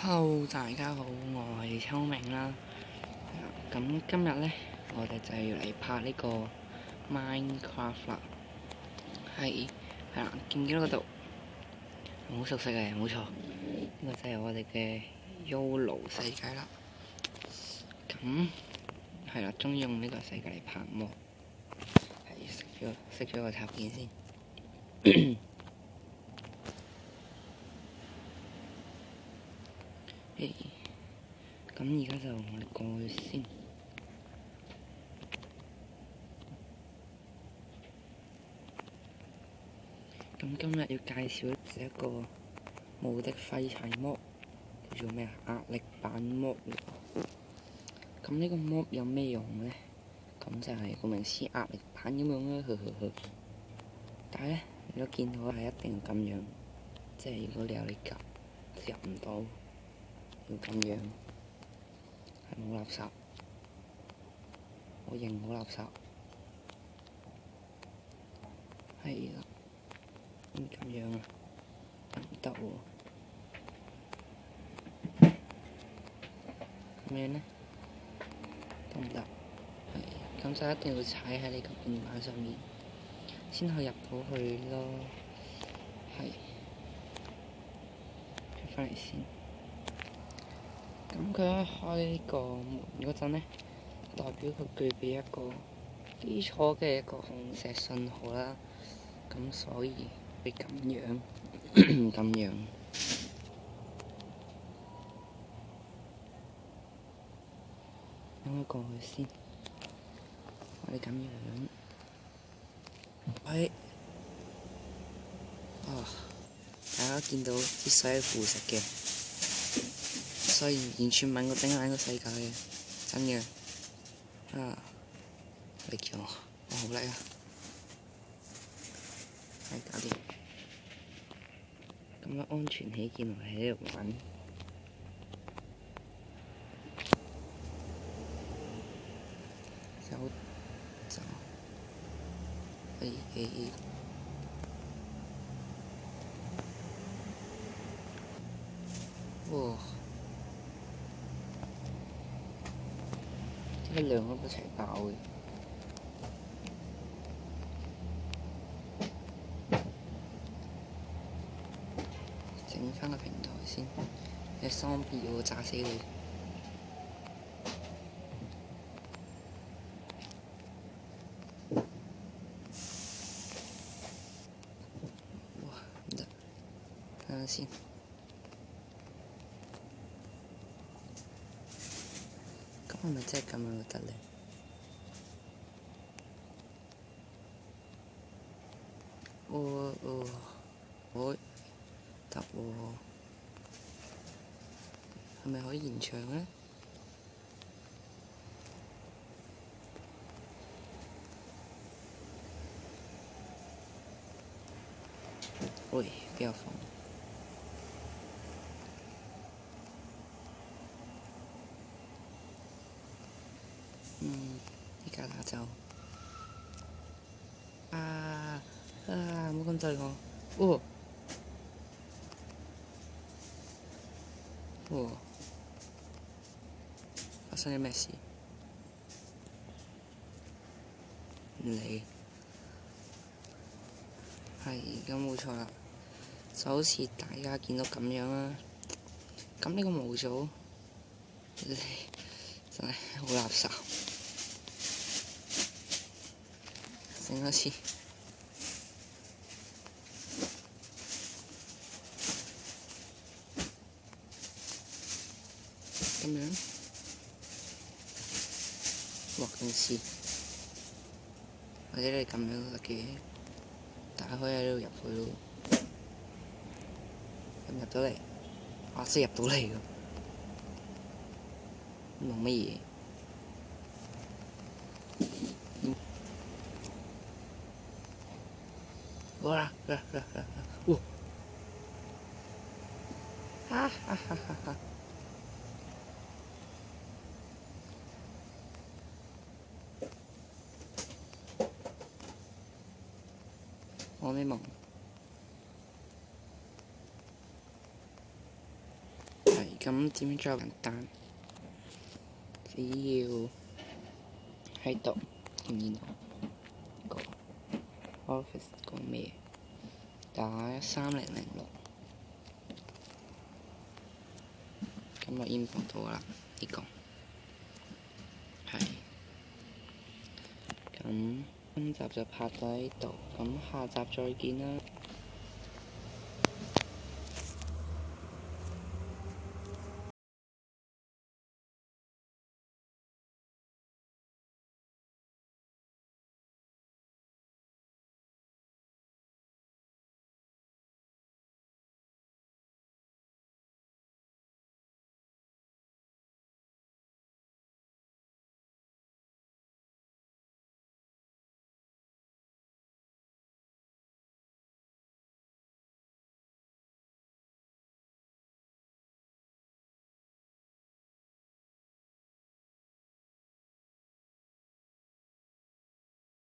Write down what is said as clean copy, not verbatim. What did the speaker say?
Hello，大家好，我係秋明啦。咁今日呢，我哋就要嚟拍呢個 Minecraft 啦。係啦，見唔見到嗰度？好熟悉嘅，冇錯。呢個就係我哋嘅 YOLO 世界啦。咁係啦，終於用呢個世界嚟拍魔。係熄咗個插件先。咁而家就我哋過去先。咁今日要介紹一個無敵廢柴魔，叫做咩啊？壓力版魔。咁呢個魔有咩用呢？咁就係顧名思壓力版咁樣啦，但係咧，你都見到係一定咁樣，即係如果你有你夾入唔到，要咁樣，係冇垃圾，我認冇垃圾，係啦，咁樣啊，唔得喎，咁樣呢？都唔得，係，咁就一定要踩喺你個鍵盤上面，先可以入到去咯，係，出返嚟先。咁佢一開呢個門嗰陣呢，代表佢具備一個基礎嘅一個紅石信號啦。咁所以會咁樣咁樣，等我過去先。我哋咁樣，喂，大家見到啲水係腐蝕嘅，所以完全唔係我頂爛個世界嘅，真嘅。你叫我好叻啊！係搞掂。咁樣安全起見，我喺度玩。走，哇！點解兩個都一齊爆嘅？整返個平台先，你喪屍我炸死你！哇，唔得，睇下先。咁係咪真係咁樣就得咧？得喎，係咪可以延長咧？喂，邊有放？依家打走。唔好咁對我。發生咗咩事？唔理。係，咁冇錯啦，就好似大家見到咁樣啦。咁呢個模組真係好垃圾，整多次。咁樣畫件事，或者你咁樣都得嘅，大家可以喺呢度入去咯。入到嚟，先入到嚟㗎，弄乜嘢？哇！我咩夢？係咁點樣最簡單？只要喺度見唔見到個 Office 個咩？打3006，咁就 input 到啦。呢個係咁，今集就拍到喺度，咁下集再見啦。